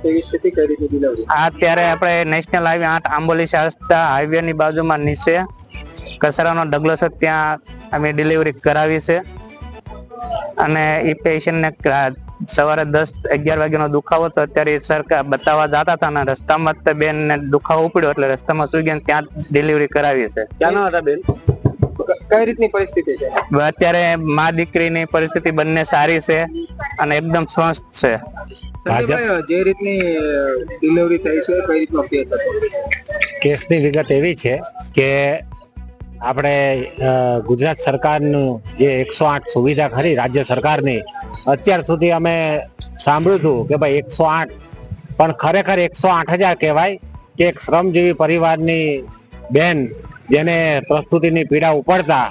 એવી સ્થિતિ કઈ રીતની ડિલિવરી? અત્યારે આપણે નેશનલ હાઈવે 8 આંબોલી શાસ્ત્રા હાઈવે ની બાજુમાં નીચે કચરાનો ડગલો છે, ત્યાં અમે ડિલિવરી કરાવી છે. અને એ પેશન્ટને સવારે 10-11 વાગ્યાનો દુખાવો હતો. અત્યારે સરકાર બતાવવા જતા હતા ને રસ્તામાં બેન ને દુખાવો ઉપડ્યો એટલે રસ્તામાં સુઈ ગયા, ત્યાં ડિલિવરી કરાવી છે. ક્યાંના હતા બેન? કઈ રીતની પરિસ્થિતિ છે? અત્યારે મા દીકરીની પરિસ્થિતિ બંને સારી છે અને એકદમ સ્વસ્થ છે. સંજયભાઈ, જે રીતની ડિલિવરી થઈ છે કઈ રીતનો કેસ હતો? કેસની વિગત એવી છે કે આપણે ગુજરાત સરકારનું જે 108 સુવિધા ખરી રાજ્ય સરકારની, અત્યાર સુધી અમે સાંભળ્યું હતું કે ભાઈ 108, પણ ખરેખર 108 જ કહેવાય કે એક શ્રમજીવી પરિવારની બેન જેને પ્રસ્તુતિની પીડા ઉપડતા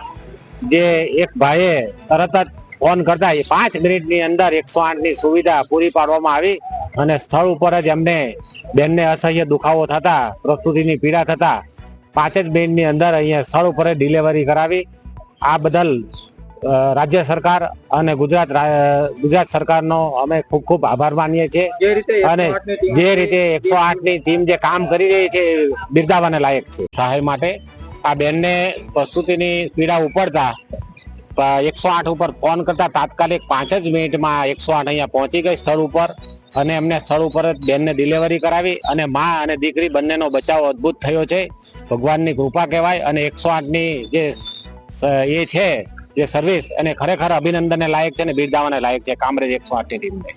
જે એક ભાઈએ તરત જ ફોન કરતા 5 મિનિટની અંદર 108 ની સુવિધા પૂરી પાડવામાં આવી અને સ્થળ ઉપર જ એમને બેનને અસહ્ય દુખાવો થતા, પ્રસ્તુતિની પીડા થતા 5 જ મિનિટની અંદર અહીંયા સ્થળ ઉપર ડિલિવરી કરાવી. આ બદલ રાજ્ય સરકાર અને ગુજરાત સરકારનો અમે ખૂબ ખૂબ આભાર માનીએ છીએ. અને જે રીતે 108 ની ટીમ જે કામ કરી રહી છે બિરદાવવાને લાયક છે. સહાય માટે આ બેનને પ્રસ્તુતિની પીડા ઉપડતા 108 ઉપર ફોન કરતા તાત્કાલિક 5 જ મિનિટમાં 108 અહીંયા પહોંચી ગઈ સ્થળ ઉપર અને એમને સ્થળ ઉપર જ બેનને ડિલિવરી કરાવી અને મા અને દીકરી બંનેનો બચાવ અદ્ભુત થયો છે. ભગવાનની કૃપા કહેવાય. અને 108 ની જે એ છે જે સર્વિસ, અને ખરેખર અભિનંદનને લાયક છે અને બિરદાવવાને લાયક છે કામરેજ 108 ની ટીમને.